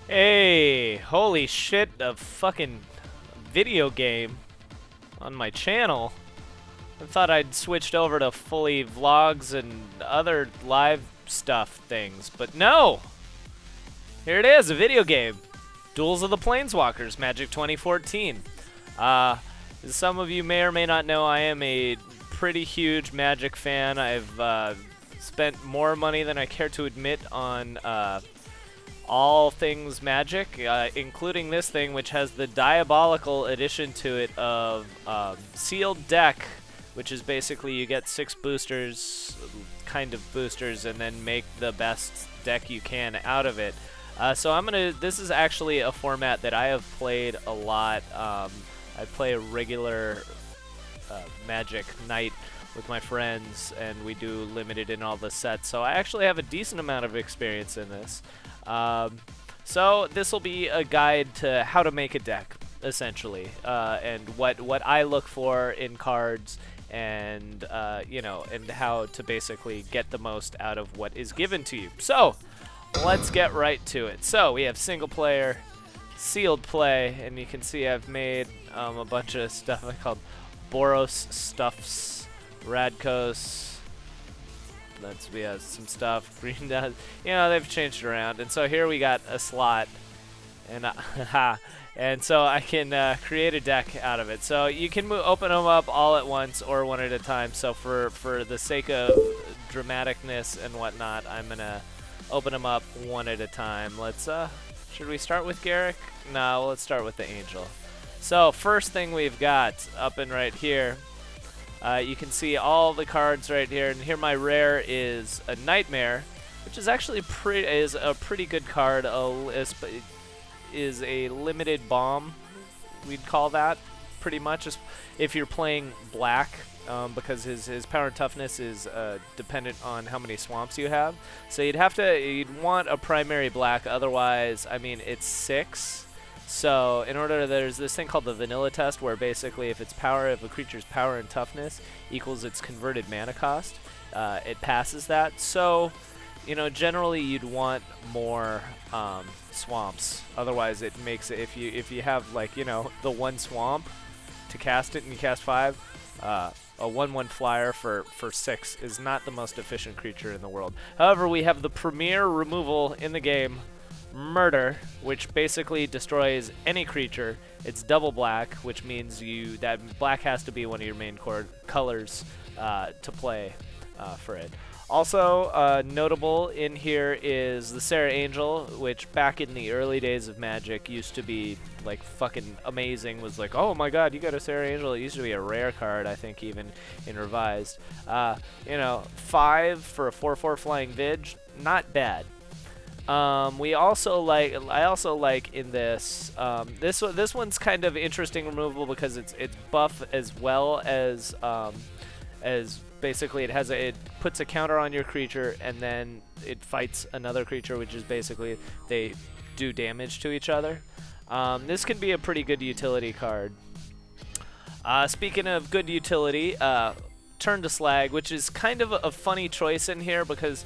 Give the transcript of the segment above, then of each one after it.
Hey, holy shit, a fucking video game on my channel. I thought I'd switched over to fully vlogs and other live stuff things, but no! Here it is, a video game. Duels of the Planeswalkers, Magic 2014. As some of you may or may not know, I am a pretty huge Magic fan. I've spent more money than I care to admit on all things Magic, including this thing, which has the diabolical addition to it of sealed deck, which is basically you get 6 boosters, kind of boosters, and then make the best deck you can out of it. So this is actually a format that I have played a lot. I play a regular Magic night with my friends, and we do limited in all the sets, so I actually have a decent amount of experience in this. So this will be a guide to how to make a deck, essentially, and what I look for in cards, and and how to basically get the most out of what is given to you. So let's get right to it. So we have single player, sealed play, and you can see I've made a bunch of stuff I called Boros Stuffs, Radkos. We have some stuff. Green does, they've changed it around, and so here we got a slot, and and so I can create a deck out of it. So you can open them up all at once or one at a time. So for the sake of dramaticness and whatnot, I'm gonna open them up one at a time. Let's should we start with Garrick? No, let's start with the Angel. So first thing we've got up and right here. You can see all the cards right here, and here my rare is a Nightmare, which is actually a pretty good card. Is a limited bomb, we'd call that, pretty much, if you're playing black, because his power and toughness is dependent on how many swamps you have. So you'd want a primary black, otherwise, I mean, it's 6. So there's this thing called the vanilla test, where basically if a creature's power and toughness equals its converted mana cost, it passes that. So, generally you'd want more swamps. Otherwise, it makes it, if you have the one swamp to cast it and you cast 5, a 1/1 flyer for 6 is not the most efficient creature in the world. However, we have the premier removal in the game, Murder, which basically destroys any creature. It's double black, which means that black has to be one of your main colors to play for it. Also notable in here is the Serra Angel, which back in the early days of Magic used to be like fucking amazing. Was like, oh my god, you got a Serra Angel. It used to be a rare card, I think, even in Revised. 5 for a 4/4 flying Vig, not bad. I also like in this, this one's kind of interesting removable because it's buff as well as basically it puts a counter on your creature, and then it fights another creature, which is basically they do damage to each other. This can be a pretty good utility card. Speaking of good utility, Turn to Slag, which is kind of a funny choice in here because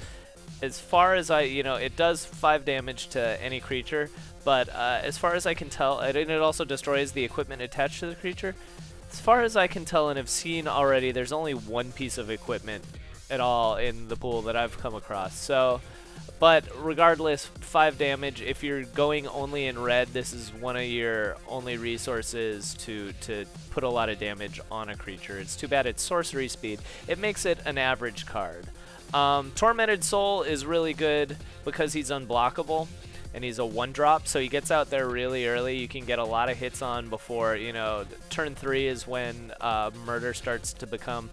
as far as it does 5 damage to any creature, but as far as I can tell, and it also destroys the equipment attached to the creature. As far as I can tell and have seen already, there's only one piece of equipment at all in the pool that I've come across. So, but regardless, 5 damage. If you're going only in red, this is one of your only resources to put a lot of damage on a creature. It's too bad it's sorcery speed. It makes it an average card. Tormented Soul is really good because he's unblockable and he's a 1-drop, so he gets out there really early. You can get a lot of hits on before, turn 3 is when Murder starts to become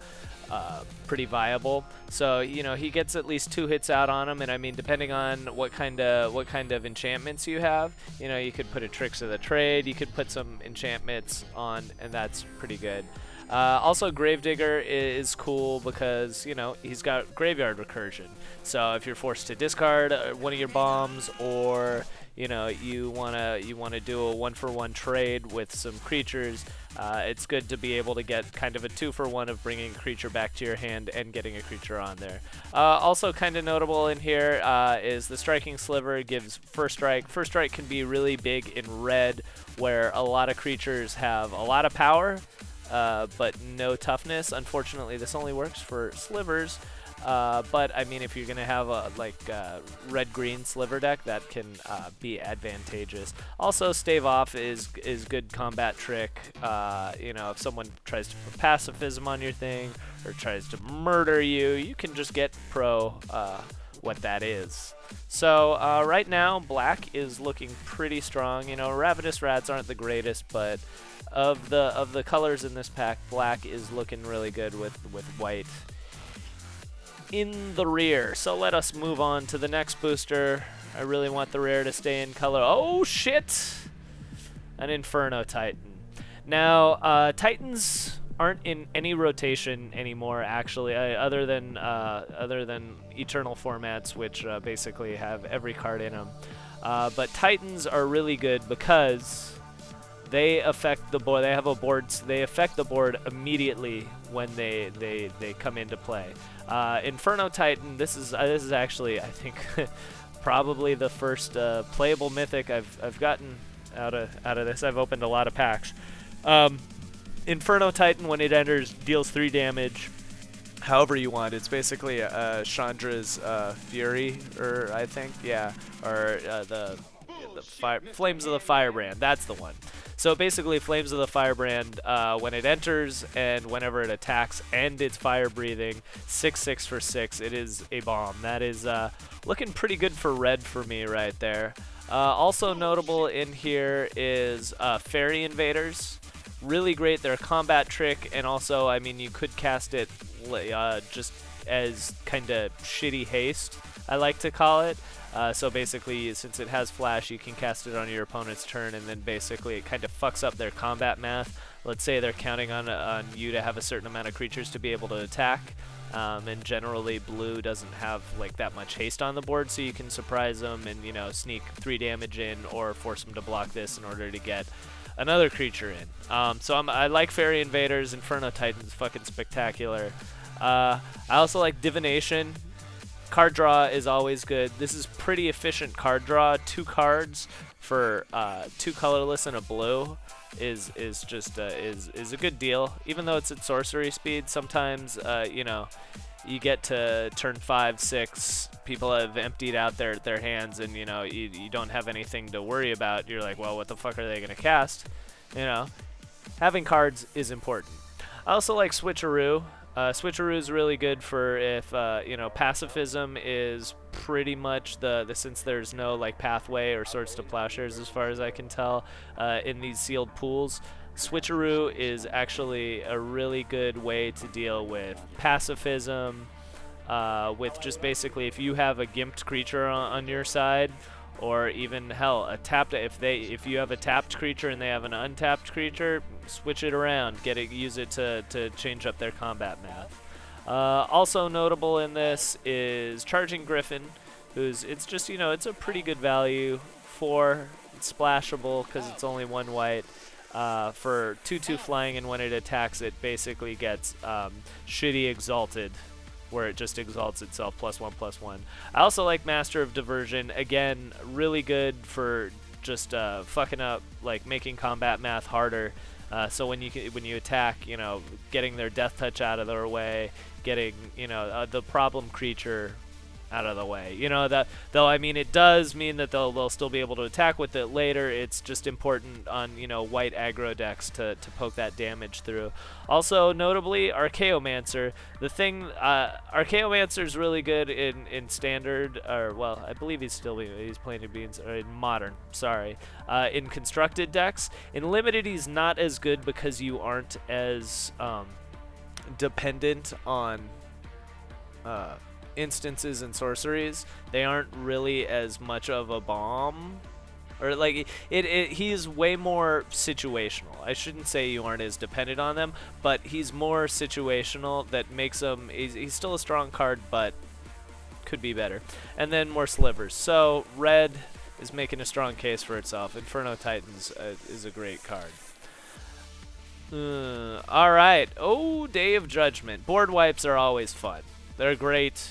pretty viable. So, he gets at least 2 hits out on him, and I mean, depending on what kind of enchantments you have, you could put a Tricks of the Trade, you could put some enchantments on, and that's pretty good. Also, Gravedigger is cool because, you know, he's got graveyard recursion. So if you're forced to discard one of your bombs, or you know you wanna do a 1-for-1 trade with some creatures, it's good to be able to get kind of a 2-for-1 of bringing a creature back to your hand and getting a creature on there. Also kind of notable in here is the Striking Sliver gives First Strike. First Strike can be really big in red, where a lot of creatures have a lot of power, but no toughness. Unfortunately, this only works for slivers. But I mean, if you're gonna have a red-green sliver deck, that can be advantageous. Also, Stave Off is good combat trick. You know, if someone tries to put pacifism on your thing or tries to murder you, you can just get what that is. So right now, black is looking pretty strong. You know, Ravenous Rats aren't the greatest, but of the colors in this pack, black is looking really good with white in the rear. So let us move on to the next booster. I really want the rare to stay in color. Oh shit! An Inferno Titan. Now, Titans aren't in any rotation anymore, actually, other than Eternal formats, which basically have every card in them. But Titans are really good because they affect the board. They have a board. They affect the board immediately when they come into play. Inferno Titan. This is actually, I think, probably the first playable mythic I've gotten out of this. I've opened a lot of packs. Inferno Titan, when it enters, deals 3 damage. However you want. It's basically Chandra's Fury, or I think, yeah, or the Flames of the Firebrand. That's the one. So basically, Flames of the Firebrand, when it enters and whenever it attacks and it's fire breathing, 6/6 for 6. It is a bomb. That is looking pretty good for red for me right there. Also notable in here is Fairy Invaders. Really great. They're a combat trick, and also, I mean, you could cast it just as kind of shitty haste, I like to call it. So basically, since it has flash, you can cast it on your opponent's turn, and then basically it kind of fucks up their combat math. Let's say they're counting on you to have a certain amount of creatures to be able to attack, and generally blue doesn't have like that much haste on the board, so you can surprise them and, you know, sneak 3 damage in or force them to block this in order to get another creature in. So I like Fairy Invaders. Inferno Titan's fucking spectacular. I also like Divination. Card draw is always good. This is pretty efficient card draw. 2 cards for 2 colorless and a blue is a good deal. Even though it's at sorcery speed, sometimes you know, you get to turn 5, 6, people have emptied out their hands, and you know you don't have anything to worry about. You're like, well, what the fuck are they gonna cast? You know, having cards is important. I also like Switcheroo. Switcheroo is really good for if, you know, pacifism is pretty much since there's no like pathway or Swords to Plowshares as far as I can tell in these sealed pools. Switcheroo is actually a really good way to deal with pacifism, with just basically if you have a gimped creature on your side, or even hell, a tapped. If you have a tapped creature and they have an untapped creature, switch it around. Use it to change up their combat math. Also notable in this is Charging Griffin, it's just, you know, it's a pretty good value. 4, it's splashable because it's only 1 white. For 2/2 flying, and when it attacks, it basically gets shitty exalted, where it just exalts itself +1/+1. I also like Master of Diversion. Again, really good for just fucking up, like making combat math harder. So when you attack, you know, getting their death touch out of their way, getting, you know, the problem creature out of the way. You know, that though, I mean, it does mean that they'll still be able to attack with it later. It's just important on, you know, white aggro decks to poke that damage through. Also, notably, Archaeomancer. The thing, Archaeomancer is really good in standard, or well, I believe he's playing in modern. Sorry, in constructed decks. In limited, he's not as good because you aren't as dependent on instances and sorceries. They aren't really as much of a bomb Or like he's way more situational. I shouldn't say you aren't as dependent on them, but he's more situational that makes him. He's still a strong card, but could be better. And then more slivers. So red is making a strong case for itself. Inferno Titans is a great card. All right. Oh, Day of Judgment. Board wipes are always fun. They're great.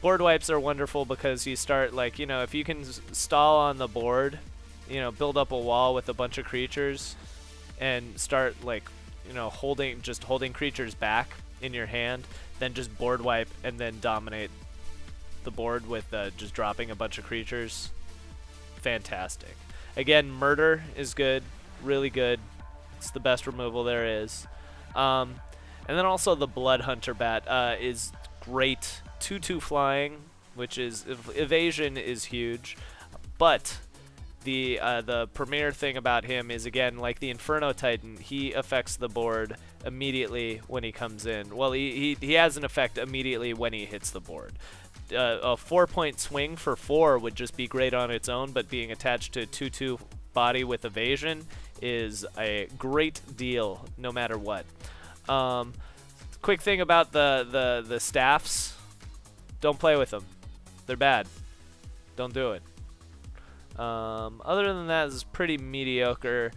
Board wipes are wonderful because you start, like, if you can stall on the board, build up a wall with a bunch of creatures and start, like, holding creatures back in your hand, then just board wipe and then dominate the board with just dropping a bunch of creatures. Fantastic. Again, murder is good, really good. It's the best removal there is. And then also the Blood Hunter Bat is great. 2/2 flying, which is evasion is huge, but the premier thing about him is, again, like the Inferno Titan, he affects the board immediately when he comes in. Well, he has an effect immediately when he hits the board. A 4-point swing for 4 would just be great on its own, but being attached to 2/2 body with evasion is a great deal no matter what. Quick thing about the staffs, don't play with them. They're bad. Don't do it. Other than that, it's pretty mediocre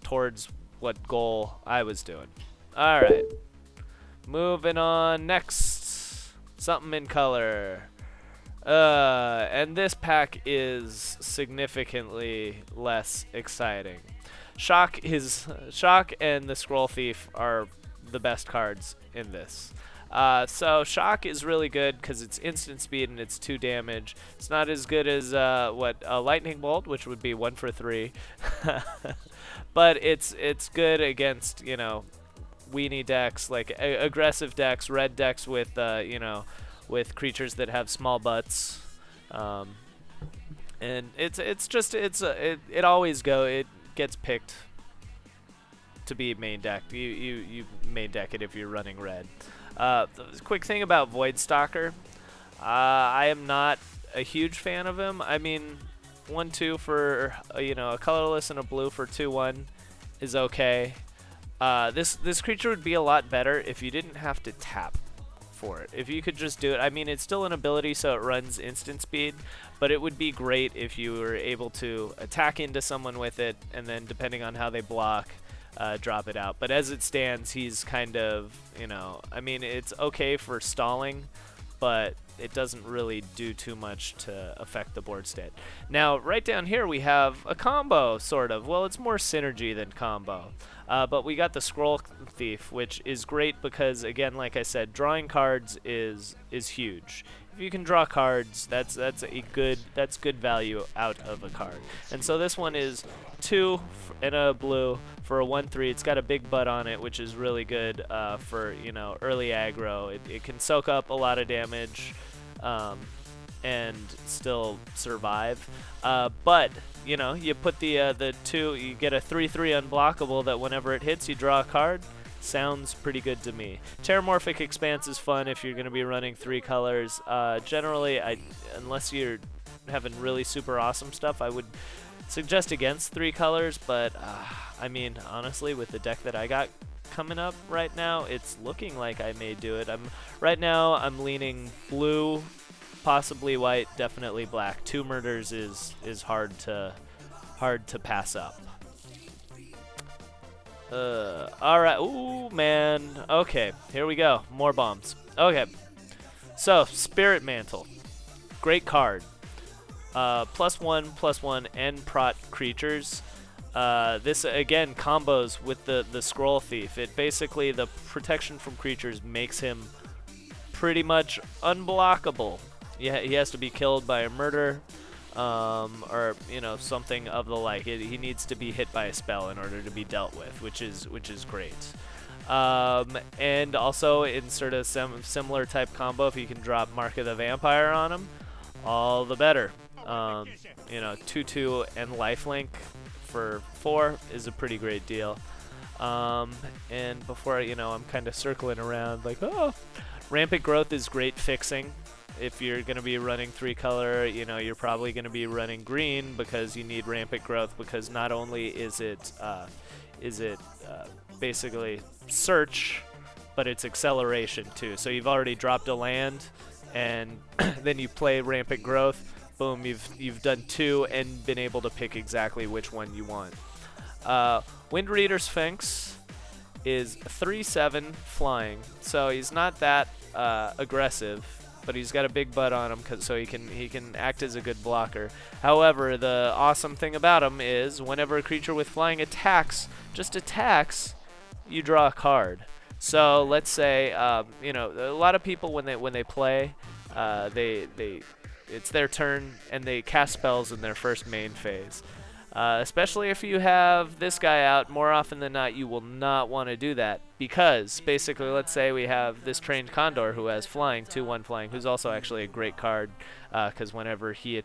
towards what goal I was doing. All right, moving on. Next, something in color. And this pack is significantly less exciting. Shock and the Scroll Thief are the best cards in this. So Shock is really good because it's instant speed and it's 2 damage. It's not as good as Lightning Bolt, which would be 1 for 3, but it's good against weenie decks, like aggressive decks, red decks with with creatures that have small butts. And it always gets picked to be main deck. You main deck it if you're running red. Quick thing about Voidstalker, I am not a huge fan of him. I mean, 1/2 for a colorless and a blue for 2/1 is okay. This creature would be a lot better if you didn't have to tap for it. If you could just do it. I mean, it's still an ability, so it runs instant speed, but it would be great if you were able to attack into someone with it, and then depending on how they block, drop it out. But as it stands, he's kind of, I mean, it's okay for stalling, but it doesn't really do too much to affect the board state. Now, right down here, we have a combo, sort of. Well, it's more synergy than combo. But we got the Scroll Thief, which is great because, again, like I said, drawing cards is huge. If you can draw cards, that's good value out of a card. And so this one is 2 and a blue for a 1/3. It's got a big butt on it, which is really good for early aggro. It can soak up a lot of damage and still survive. But you put the 2, you get a 3/3 unblockable that whenever it hits, you draw a card. Sounds pretty good to me. Terramorphic Expanse is fun if you're going to be running 3 colors. Generally, unless you're having really super awesome stuff, I would suggest against 3 colors. But I mean, honestly, with the deck that I got coming up right now, it's looking like I may do it. Right now I'm leaning blue, possibly white, definitely black. 2 murders is hard to pass up. All right. Ooh, man. Okay, here we go. More bombs. Okay. So, Spirit Mantle. Great card. +1/+1 and prot creatures. This, again, combos with the Scroll Thief. It basically, the protection from creatures makes him pretty much unblockable. Yeah, he has to be killed by a murder. Or something of the like. He needs to be hit by a spell in order to be dealt with, which is great. And also in sort of similar type combo, if you can drop Mark of the Vampire on him, all the better. 2/2 and lifelink for 4 is a pretty great deal. And before I'm kind of circling around like, Rampant Growth is great fixing. if you're going to be running 3-color, you know, you're probably going to be running green because you need rampant growth, because not only is it basically search, but it's acceleration too. So you've already dropped a land, and then you play rampant growth. Boom, you've done 2 and been able to pick exactly which one you want. Wind Reader Sphinx is 3/7 flying, so he's not that aggressive, but he's got a big butt on him, so he can act as a good blocker. However, the awesome thing about him is whenever a creature with flying attacks, you draw a card. So let's say you know, a lot of people when they play, it's their turn and they cast spells in their first main phase. Especially if you have this guy out, more often than not, you will not want to do that, because basically, let's say we have this trained Condor who has flying, 2/1 flying, who's also actually a great card, because whenever he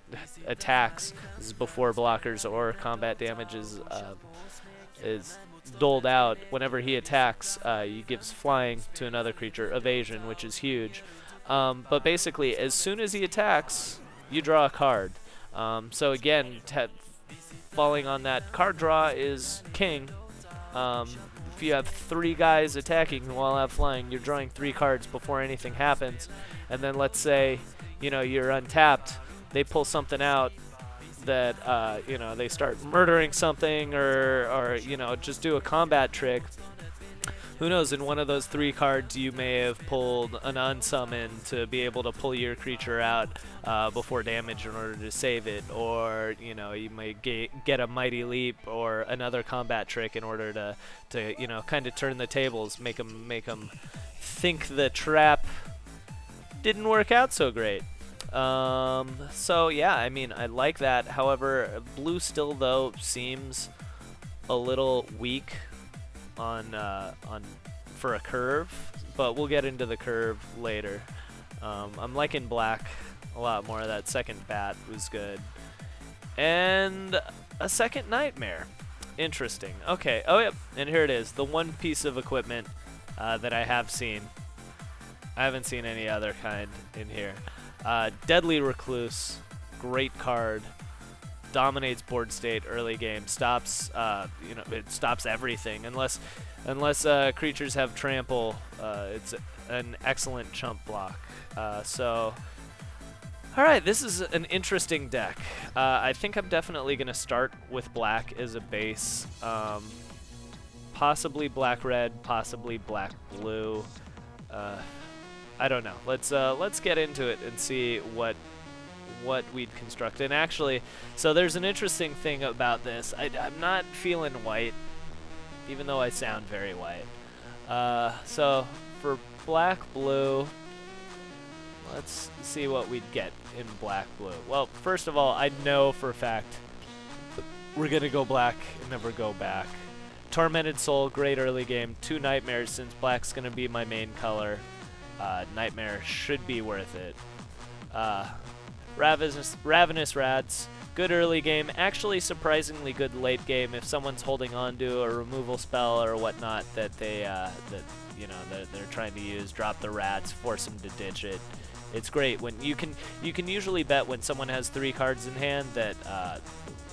attacks, this is before blockers or combat damage is doled out. Whenever he attacks, he gives flying to another creature, evasion, which is huge. But basically, as soon as he attacks, you draw a card. So again, falling on that card draw is king. If you have 3 guys attacking who all have flying, you're drawing 3 cards before anything happens. And then let's say, you know, you're untapped, they pull something out that, you know, they start murdering something, or you know, just do a combat trick. Who knows, in one of those 3 cards you may have pulled an unsummon to be able to pull your creature out before damage in order to save it, or you know, you may get a Mighty Leap or another combat trick in order to you know, kind of turn the tables, make them think the trap didn't work out so great. So yeah, I mean, I like that. However, blue still though seems a little weak on for a curve, but we'll get into the curve later. I'm liking black a lot more. That second bat was good, and a second nightmare. Interesting. Okay. Oh yep. And here it is, the one piece of equipment that I have seen. I haven't seen any other kind in here. Deadly Recluse, great card. Dominates board state early game. Stops, you know, it stops everything unless creatures have trample. It's an excellent chump block. So, all right, this is an interesting deck. I think I'm definitely gonna start with black as a base. Possibly black red, possibly black blue. I don't know. Let's get into it and see what we'd construct. And actually, so there's an interesting thing about this. I'm not feeling white, even though I sound very white. So for black blue, let's see what we'd get in black blue. Well, first of all, I know for a fact we're gonna go black and never go back. Tormented Soul, great early game. 2 nightmares, since black's gonna be my main color. Nightmare should be worth it. Ravenous Rats, good early game, actually surprisingly good late game if someone's holding on to a removal spell or whatnot that they're trying to use. Drop the rats, force them to ditch it. It's great when you can usually bet when someone has 3 cards in hand that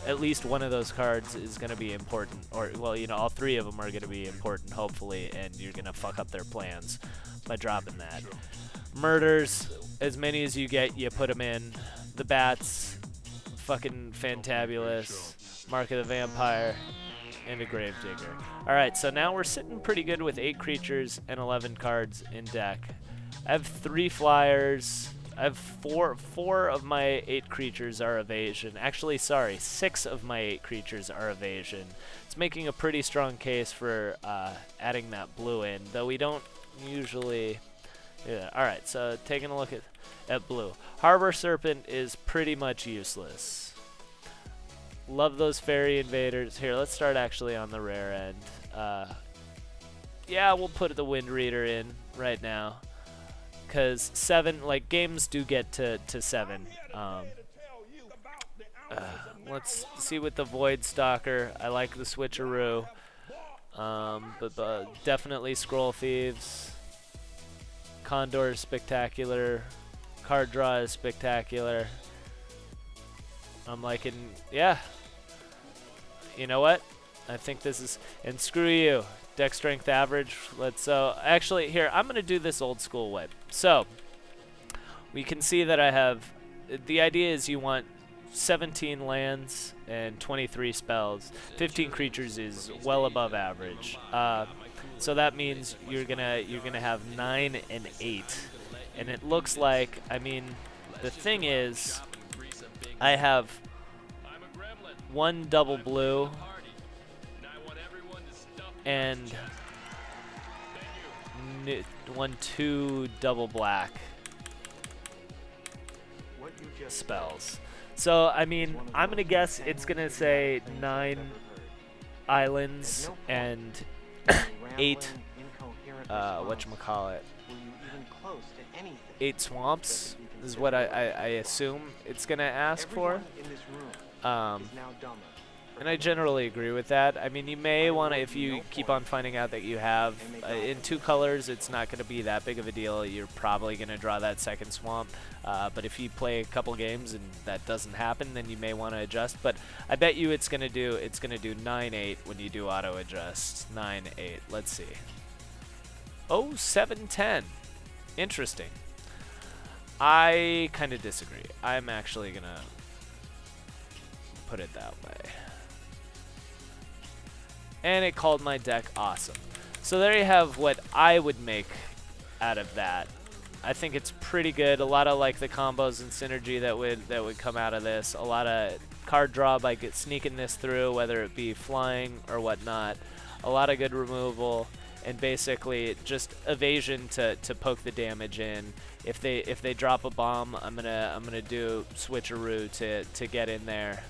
at least one of those cards is going to be important, or well, you know, all 3 of them are going to be important hopefully, and you're going to fuck up their plans by dropping that. Murders, as many as you get, you put them in. The bats, fucking fantabulous. Mark of the Vampire, and a Gravedigger. Alright, so now we're sitting pretty good with 8 creatures and 11 cards in deck. I have 3 flyers. I have 4 of my 8 creatures are evasion. Actually, sorry, 6 of my 8 creatures are evasion. It's making a pretty strong case for adding that blue in, though we don't usually. Yeah. All right, so taking a look at blue. Harbor Serpent is pretty much useless. Love those fairy invaders. Here, let's start actually on the rare end. Yeah, we'll put the Wind Reader in right now, because 7, like, games do get to 7. Let's see with the Void Stalker. I like the switcheroo, but definitely Scroll Thieves. Condor is spectacular. Card draw is spectacular. I'm liking, yeah. You know what? I think this is, and screw you. Deck strength average. Let's, actually, here, I'm going to do this old school way. So, we can see that I have, the idea is you want 17 lands and 23 spells. 15 creatures is well above average. So that means you're gonna have 9 and 8, and it looks like, I mean, the thing is, I have 1 double blue and 2 double black spells. So, I mean, I'm going to guess it's going to say 9 islands and 8, whatchamacallit, 8 swamps is what I assume it's going to ask for. And I generally agree with that. I mean, you may want to, if you keep on finding out that you have, in 2 colors, it's not going to be that big of a deal. You're probably going to draw that second swamp. But if you play a couple games and that doesn't happen, then you may want to adjust. But I bet you it's going to do 9-8 when you do auto adjust. 9-8. Let's see. Oh, 7-10. Interesting. I kind of disagree. I'm actually going to put it that way. And it called my deck awesome. So there you have what I would make out of that. I think it's pretty good. A lot of like the combos and synergy that would come out of this. A lot of card draw by sneaking this through, whether it be flying or whatnot. A lot of good removal, and basically just evasion to poke the damage in. If they drop a bomb, I'm gonna do switcheroo to get in there.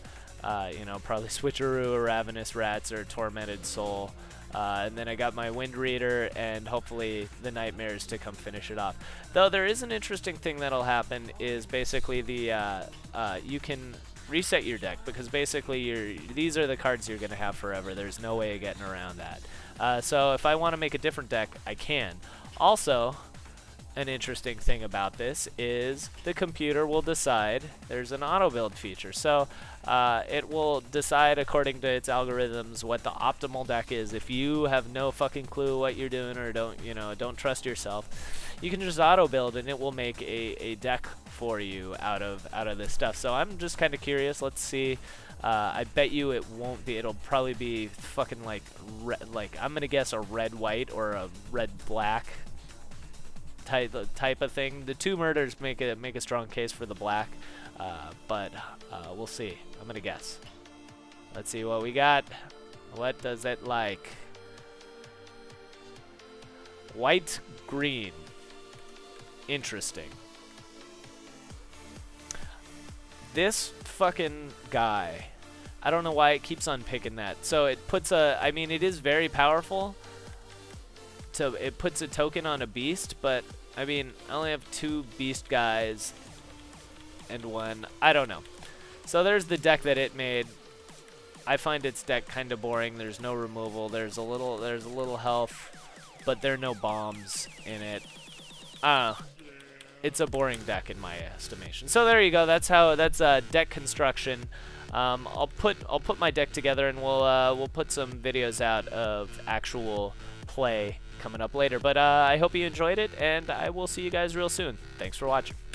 You know, probably Switcheroo or Ravenous Rats or Tormented Soul. And then I got my Wind Reader and hopefully the Nightmares to come finish it off. Though there is an interesting thing that'll happen is basically the you can reset your deck, because basically these are the cards you're going to have forever. There's no way of getting around that. So if I want to make a different deck, I can. Also, an interesting thing about this is the computer will decide, there's an auto build feature, so it will decide according to its algorithms what the optimal deck is. If you have no fucking clue what you're doing or don't trust yourself, you can just auto build and it will make a deck for you out of this stuff. So I'm just kind of curious. Let's see. I bet you it won't be. It'll probably be fucking like I'm gonna guess a red-white or a red-black type of thing. The 2 murders make a strong case for the black, but we'll see. I'm gonna guess. Let's see what we got. What does it like? White, green. Interesting. This fucking guy, I don't know why it keeps on picking that. So it puts I mean, it is very powerful. So it puts a token on a beast, but I mean, I only have 2 beast guys and 1. I don't know. So there's the deck that it made. I find its deck kind of boring. There's no removal. There's a little health, but there are no bombs in it. It's a boring deck in my estimation. So there you go. That's deck construction. I'll put my deck together and we'll put some videos out of actual play coming up later. But I hope you enjoyed it, and I will see you guys real soon. Thanks for watching.